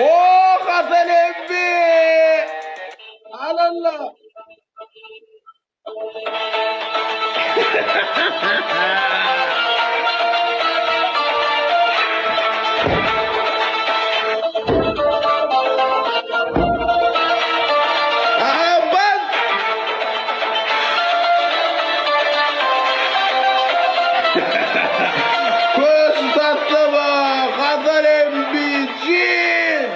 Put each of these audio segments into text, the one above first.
Oh Hasan emmi. Allah. Abbas. Koş tatlama Hasan emmi cin.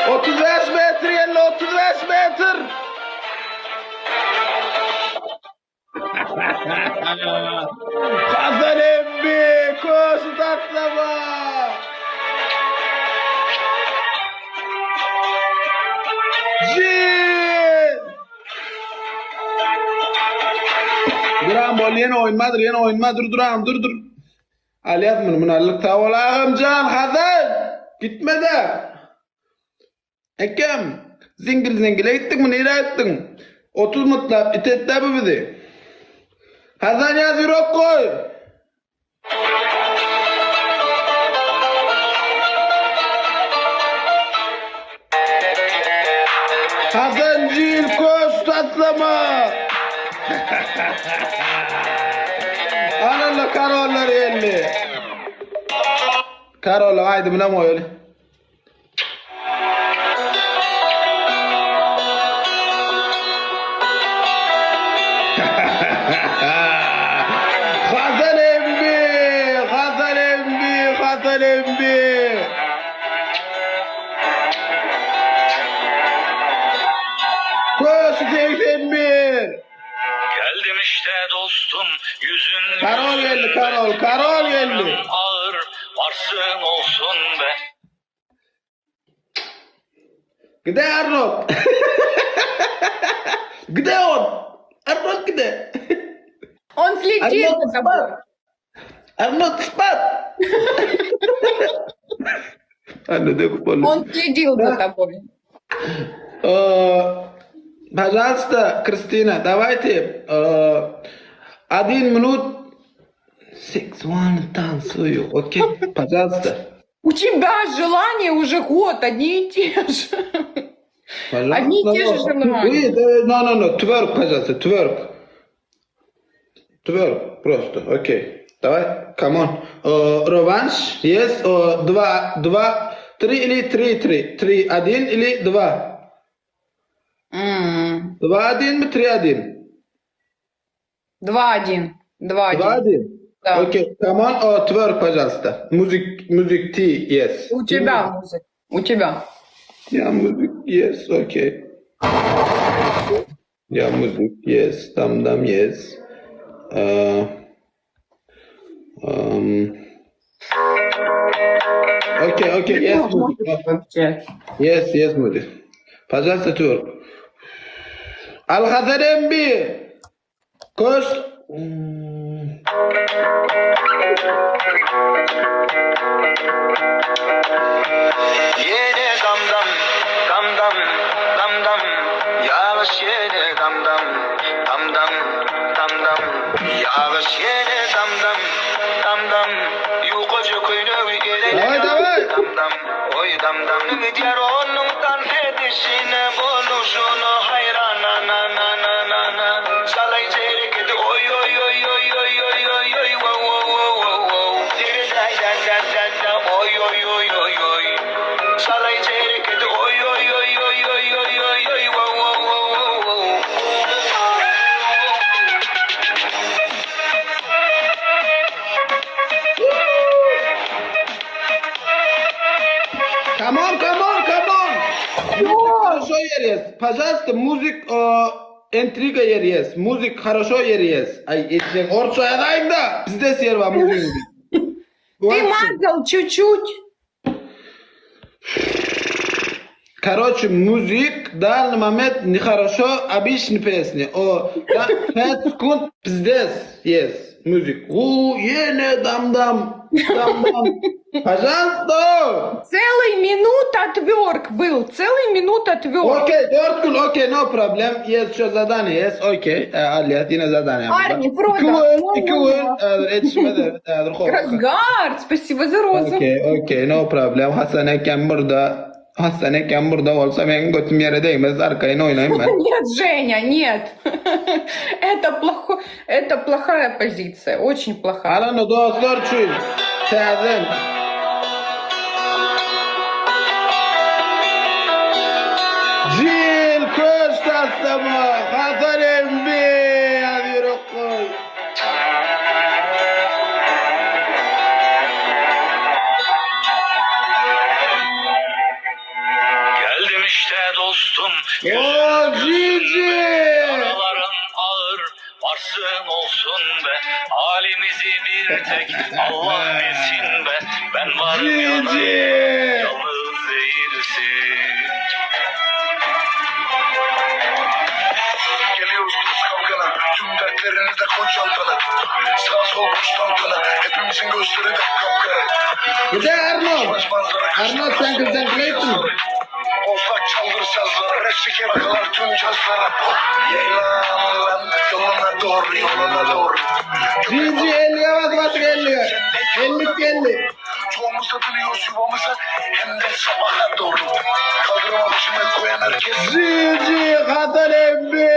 35 metre 35 metre. Hasan emmi koş tatlama. Cin. Duram bol yine oyunma dur duram dur. Aliyat bunu mınarlık tavalağım can Hasan. Gitme de. Ekem. Zingile gittik mi nere ettin? 30 mutlap itetti bu bizi. Hasan yaz yürek koy. Hasan cil koş tatlama. Ananla karollar elli. Karollar haydi buna mı öyle? Hasan emmi. Koş 81. Geldim işte dostum yüzün. Karol geldi. Ağır varsın olsun be. Gide Arnold. Gide on. Arnold gide. Он следит за тобой. Arnold спад. Он следил за тобой. Пожалуйста, Кристина, давайте 1 минут сексуально танцую, окей? Пожалуйста. У тебя желания уже год одни и те же. Пожалуйста. Одни и те же желания. No, twerk, пожалуйста, twerk, просто, окей. Давай, come on. Реванш, yes, 2, 3 или 3, 3, 1 или 2. 2-1 mi 3-1? 2-1. 2-1? Да. Окей, come on, twerk, пожалуйста. Музык ты, yes. У тебя музыка. У тебя. Я музык, yes, окей. Я музык, yes, там, yes. Окей, yes, музык. Yes, музык. Пожалуйста, twerk. Al-Hasan emmi. Koş. Yine damdam damdam damdam yağış yine damdam damdam damdam yağış yine damdam damdam yukocu kuyruğu gele damdam oy damdam diğer onun tan edişine bonuşunu hayrana na na na na na salay çeyrek edi oy oy oy oy oy oy oy oy wo wo wo wo wo zire da da da da da oy oy oy oy oy salay çeyrek edi oy oy oy oy oy oy oy oy wo wo wo wo wo Come on. Хорошо есть. Пожалуйста, музык интрига есть. Музык хорошо есть. Ай, эти орчо ядайм да. Пиздец ерва музык. Ты мазал чуть-чуть. Короче, музык в данный момент нехорошо, обычные песни. 5 секунд пиздец есть. Müzik. Yine dam. Пожалуйста. Целый минута тверк был. Целый минута тверк. Окей, 4 gün, okey, no problem. Yes, şu zadane, yes, okey. Aliyat, yine zadane. Парни, Фродо. 2 gün, etişmede. Разгар, спасибо за розу. Okey, no problem. Hastaneyken burada olsa ben götüm yere değmez, arkayına oynayayım ben. Нет, Женя, нет. Это плохая позиция, очень плохая. Alın dostlar için. Tezim. Jil Köştas'ta mı? Hasan Embi. Hadi yürü koy. Geldim işte dostum. O Cici. Yaraların ağır, varsın olsun be. Halimizi bir tek Allah bilsin be. Ben varım yanında, Cici. yalnız değilsin. Geliyoruz kız kavgana, tüm dertlerini de koy çantana. Sağ sol boş tantana, hepimizin gözleri de kapkara. Bir de Arnold. Arnold sen kızdan Clayton. Bozlak çaldır sazlara, reşik yakalar tüm cazlara. Yaylan lan, yoluna doğru. Cici 50 yavaş geliyor. 50. Çoğumuz da dönüyoruz yuvamıza, hem de sabaha doğru. Kaldırıma başına koyan herkes. Cici Hasan Embi.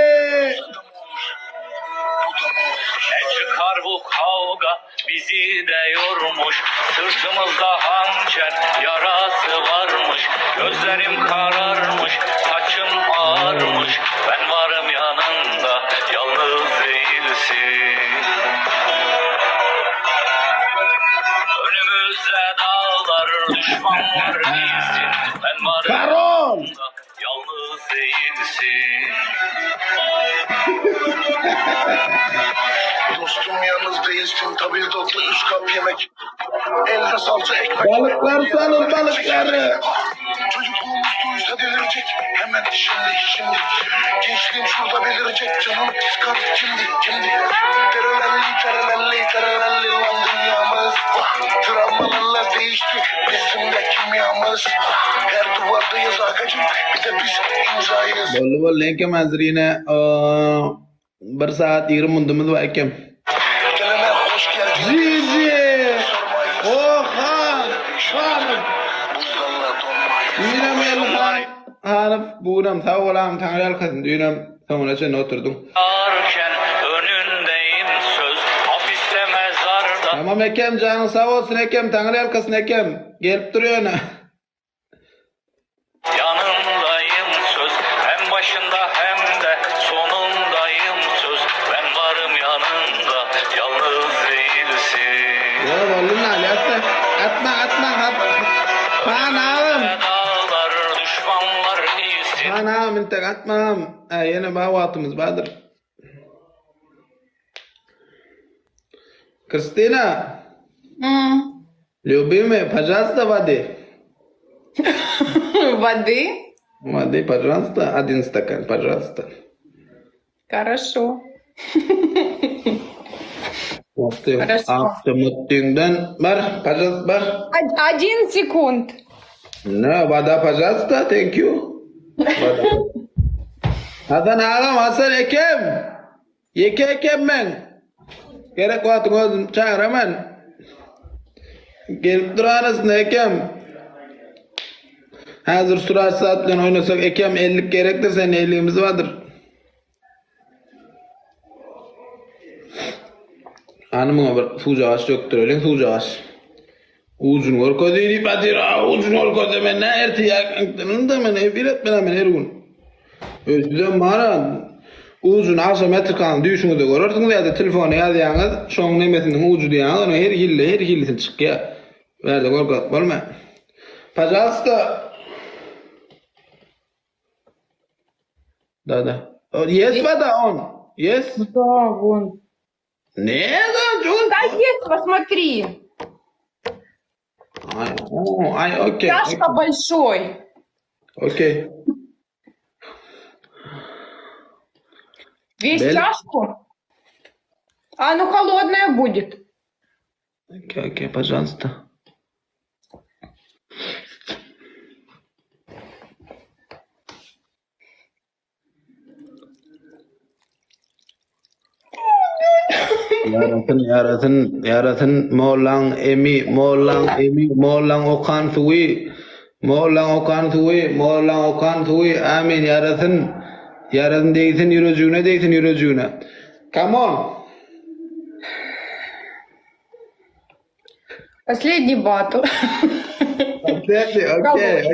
Ne çıkar bu kavga, bizi de yormuş. Sırtımızda hançer, yarası varmış. Gözlerim kararmış, saçım ağarmış. Ben varım yanında, yalnız değilsin. Önümüzde dağlar, düşmanlar değilsin. Ben varım Karol. yanında, yalnız değilsin. Dostum yalnız değilsin, tabii tatlı 3 kap yemek. Elde salça ekmek. Balıklar salın balıkları. Çocukluğumuz duysa delirecek. Hemen şimdi. Gençliğim şurada belirecek. Canım kıskan kimdi? Terelelli lan dünyamız. Travmalarla değişti bizim de kimyamız. Her duvardayız akacım, bir de biz imzayız. Bol lenke mazrine. Bir saat 20 mundumuz var ekem. Gelene hoş geldin. Cici. Hanım. Buzlarla donmayız. Düğünüm Elhan. Hanım buğunam sağ olam tanrıyal kızım düğünüm. Sonra sen oturdum. Arken önündeyim söz, hapiste mezarda. Tamam ekem canın sağ olsun ekem tanrıyal kızın ekem. Gelip duruyor ne? Yanındayım söz, hem başında hem de sonundayım söz. Ben varım yanında, yalnız değilsin. Ya oğlum aliyasta. Atma. Panağım. Dağlar, düşmanlar iyisin. Panağım intek atmam. Yine bavatımız vardır. Kristina. Любимая, пожалуйста, воды. Воды? Воды, пожалуйста. 1 стакан, пожалуйста. Хорошо. Хорошо. Автоматтыңдан бар, пожалуйста, бар. 1 секунд. No, вода, пожалуйста, thank you. Вода. Hasan ağam, Hasan ekem. Yeke ekem ben. Gerek vaktin özüm çağır hemen. Gelip duranız ekem. Hazır sürat saatlen oynasak ekem 50 gerektir, senin 50'imiz vardır. Hanımına bir sucaş döktürelim, sucaş. Uzun orko değil, patira, uzun orko deme, ne ertiyak, men evir etmen hemen her gün. Özlem bana, uzun asa metr kalan düşünü de görürsünüz ya da telefonu yazıyorsunuz, şoğun nemetinden ucu diyorsunuz, onu her hillisin çık ya. Verdi korkat, olma. Пожалуйста. Да. Есть вода он? Есть? Да, вон. Нет, он. Да есть, посмотри. Ай, окей. Чашка большой. Окей. Весь Бель- чашку? А оно холодное будет. Окей, пожалуйста. Yaratın, Moğlan okan suvi, amin, yaratın değilsin yürücüğüne. Come on. Последний батл.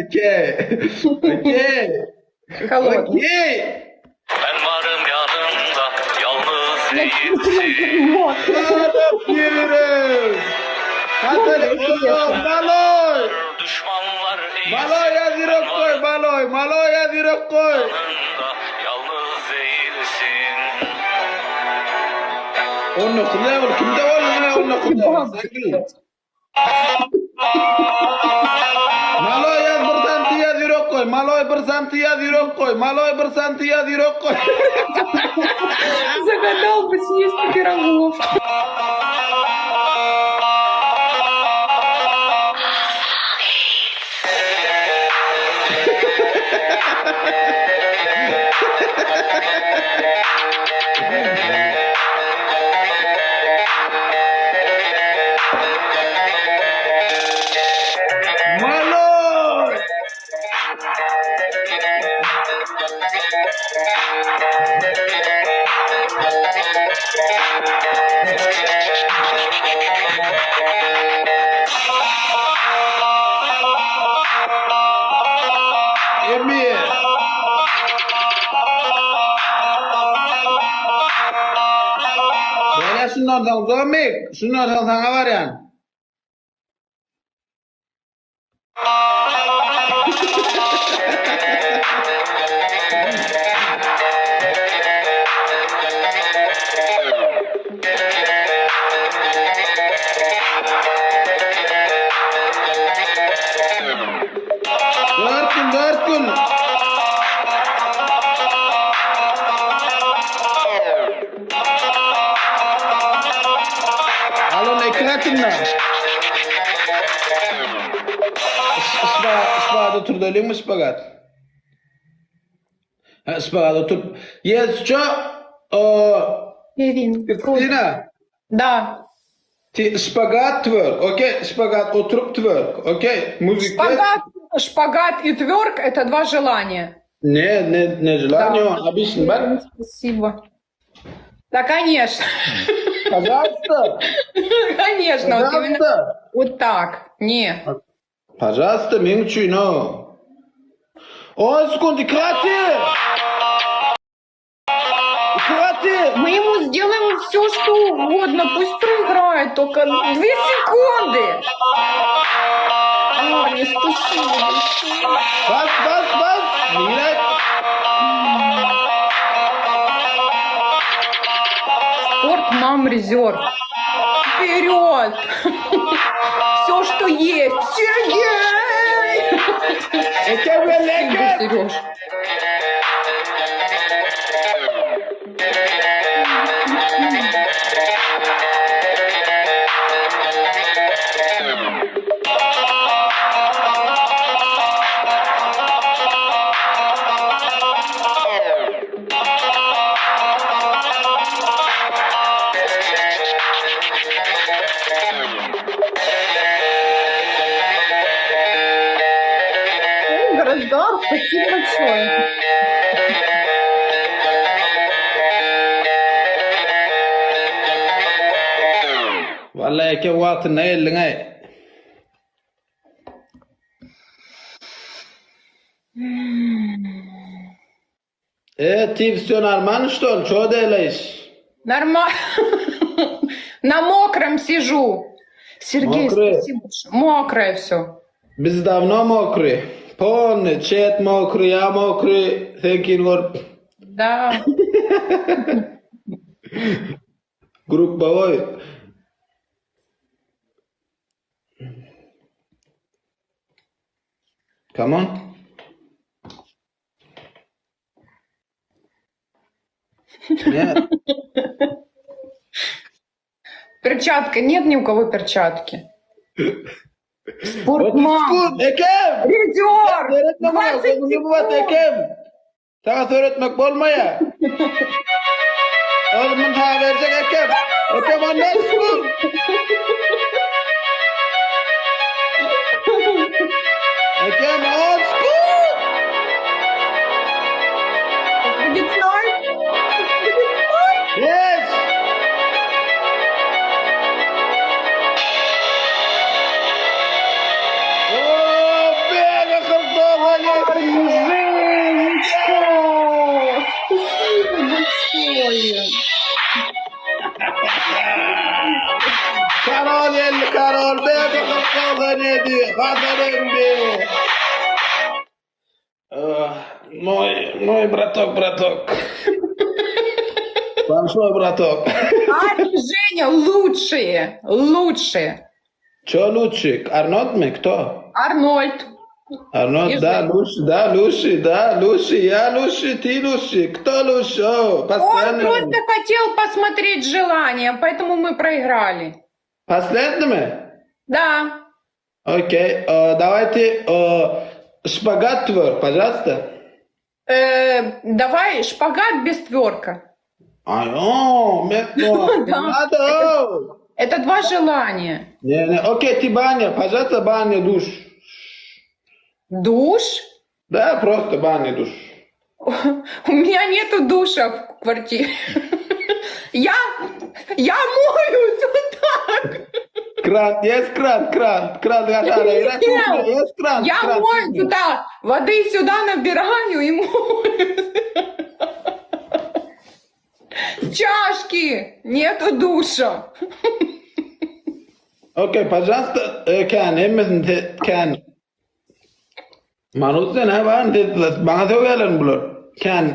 Окей. Холодный. Ben varım yanında, yalnız değilsin. Yürü. Hadi, baloy. Düşmanlar Maloy yazırıp koy, maloy yazırıp koy. yanında, yalnız değilsin. Onu kullanıyor, kimde var onu kullanıyor. Maloy yaz bir santi yazırıp koy, maloy bir santi yazırıp koy, maloy bir santi yazırıp koy. Загадал бы съесть пирогов. Maloy. Emir. Böyle şunlardan Domik, şunlardan sana var yani. Dört gün. Alın ekratınla. Ispagat otur döyleyim mi ıspagat? Ha, ıspagat otur. Yes, Kristina. Да. Шпагат тверк, окей? Шпагат oturup twerk, окей? Müzikte... Шпагат и тверк — это два желания. Не желание, он обычно, бak. Спасибо. Да, конечно. Пожалуйста. Конечно. Вот именно Пожалуйста. вот так. Нет. Пожалуйста, мен үшін, no. 10 секунд, хватит! Хватит! Мы ему сделаем все, что угодно. Пусть проиграет. Только 2 секунды. Аня, спасибо большое. Bas! Millet! Спорт нам резерв. Вперед! Все, что есть. Сергей! Спасибо, Сереж. Граждан, спасибо большое. Vallahi ki vaatın ne eline? Ты все нормально, что ли? Что делаешь? Нормально. На мокром сижу. Сергей, Мокрое? спасибо большое. Мокрое все. Biz давно мокрые. Полный, чет мокрый, я мокрый, текин вор. Да. Групповой. Come on. Нет. Перчатка. Нет ни у кого перчатки. Спортман. Sekund, Ekem! Призер! Öğretmen 20 bunu bulat секунд. Ekem. Sana öğretmek olmaya. Oğlum bunu sana verecek Ekem. Ekem anne sekund. Ekem 10 sekund. Будет снайп. Будет снайп. Yes. О, бега, Хардова, Женечка! Спасибо большое. Karol elli Karol bega Hardova nedi. Hazırım be. Мой браток. Большой браток. Аня и Женя лучшие. Лучшие. Что лучше? Арнольд мы? Кто? Арнольд. Арнольд, И да, Женя. лучше, я лучше, ты лучше. Кто лучше? О, Он постоянно. просто хотел посмотреть желание, поэтому мы проиграли. Последними? Да. Окей, давайте шпагат твор, пожалуйста. Давай шпагат без тверка. Да. Надо. Это 2 желания. Не, окей, ты баня, пожалуйста, баня, душ. Душ? Да, просто баня, душ. У меня нету душа в квартире. Я моюсь вот так. Кран, есть кран, есть кран. Я моюсь сюда, воды сюда набираю и моюсь. С чашки нету душа. Okey, pajasta kan hemmesin kan manusen havan det banga thogalen blur kan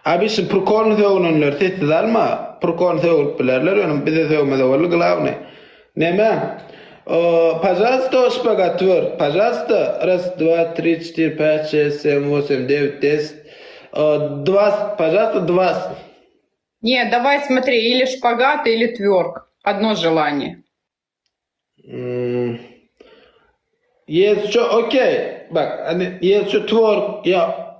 abis prokon thogonlar tet dalma prokon thog bilerler önüm bide thogmada wal glavne nema пожалуйста шпагат твор пожалуйста 1 2 3 4 5 6 7 8 9 10 20 пожалуйста 20 Нет, давай смотри, или шпагат, или тверк. Одно желание. Есть что, окей, бак, есть что твор, я...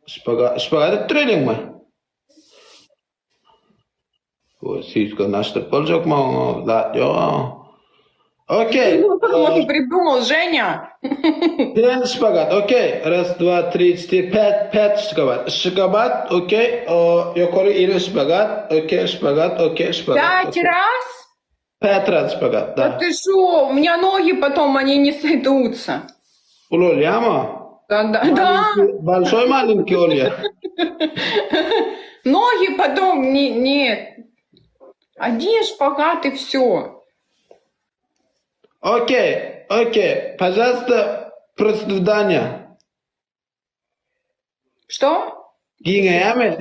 Шпагат тренинг мы? Вот, сиська наш полжок мало, да, окей. Он придумал, Женя. Трен шпагат, окей. 1 2 3 4 5 шпагат. Шпагат, окей. Yukarı iri шпагат, окей, шпагат, окей, шпагат. 5 раз? 5 раз шпагат, Да да. ты шо? У меня ноги потом, они не сойдутся. Улол, яма? Да. Большой маленький Оля. Ноги потом, нет. Один шпагат и все. Окей. Пожалуйста, процедурдания. Что? Гингаями?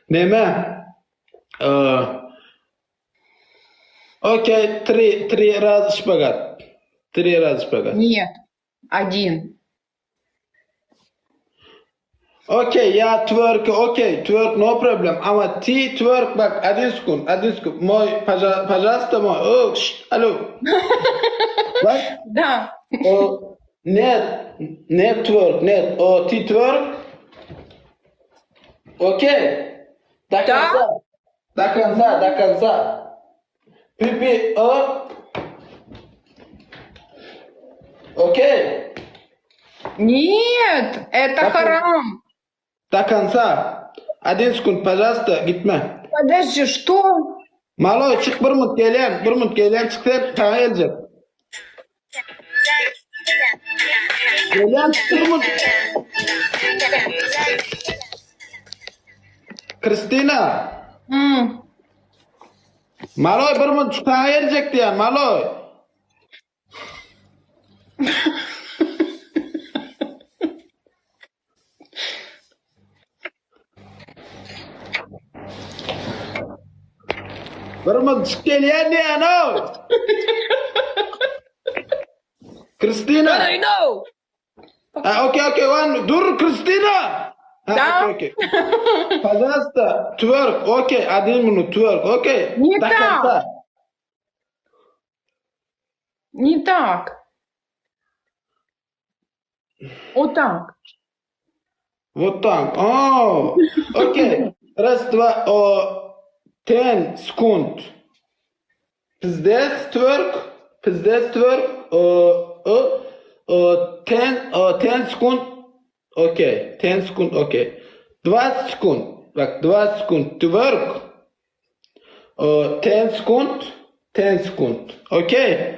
Нема? Окей, 3 раза шпагат. 3 раза шпагат. Нет. 1. Окей, я twerk, twerk, no problem. Ama ти twerk, bak, один секунд. Мой, пожалуйста, мой. О, алло. Bak, Да. нет twerk, нет. Ти twerk. Окей. До конца. Пипи, Окей. Нет, это Так, харам. До конца. 1 секунд, пожалуйста, gitme. Подожди, что? Malo çık bir mut gelen çıktı sana gelecek. Gelen çıktı bir mut. Kristina. Maloy bir mut sana gelecekti yani Maloy. Bir mut çık gelen yani o. Kristina. I know. Окей, one, dur, Кристина! Да? Окей. Пожалуйста, twerk, окей, 1 минут, twerk, окей? Не До так. конца. Не так. Вот так. Вот так. Окей. Раз, два, 10 секунд. Пиздец, twerk. 10 секунд. Окей. 10 секунд, окей. 20 секунд. Bak, 20 секунд twerk. 10 секунд. 10 секунд. Окей?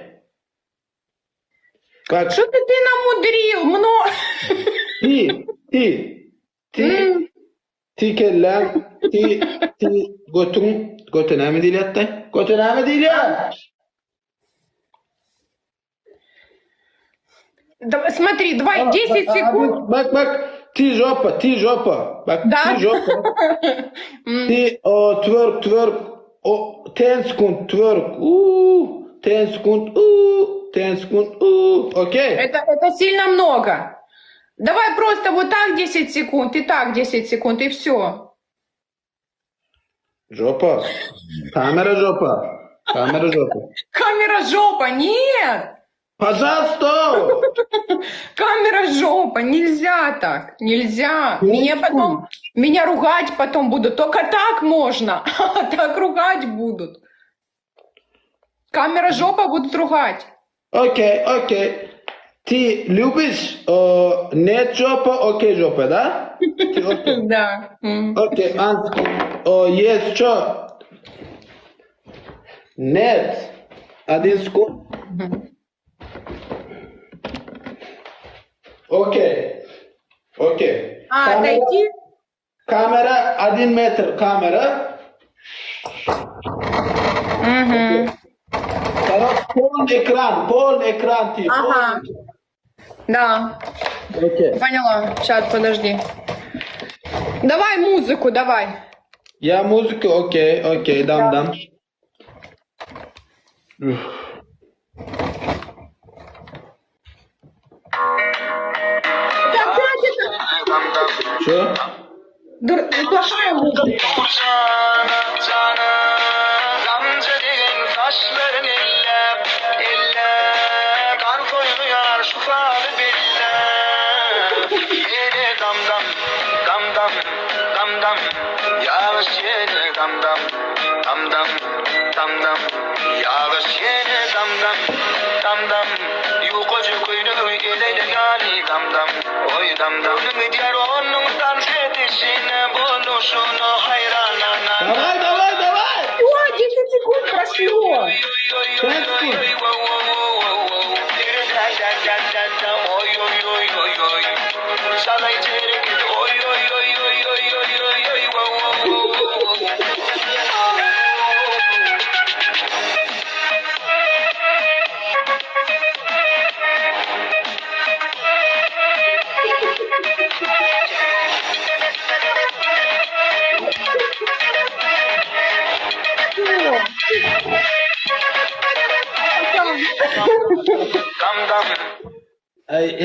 Bak, Что ты намудрил? Много. Ti kellem, ti götüne mi değil yattı? Götüne mi değil ya? Смотри, давай 10 секунд. Bak, ti жопа. Bak, Да. ti жопа. Ti twerk, 10 секунд twerk. 10 секунд, 10 секунд, окей? Это сильно много. Давай просто вот так 10 секунд, и так 10 секунд, и все. Жопа. Камера жопа. Камера жопа, нет! Пожалуйста! Камера жопа, нельзя так, нельзя. Меня ругать потом будут. Только так можно, а так ругать будут. Камера жопа будут ругать. Окей. Ти любишь нет жопа, окей жопа, да? Да. Окей, есть что? Нет. 1 секунд. Окей. Отойти? Камера 1 метр, камера. Полный экран. Ти. Ага. Да. Окей. Поняла. Сейчас, подожди. Давай музыку, давай. Я музыку, окей, дам. Что? Плохая музыка. Gamze değil saçların elle kan koyuyor şu falı bille yine damdam yağış yine damdam yağış yine damdam yukocu kuyunu eleyle yani damdam oy damdam diğer onun dans edişine buluşunu hayranana Давай. Всё, 10 секунд прошло. Dam dam. Ay,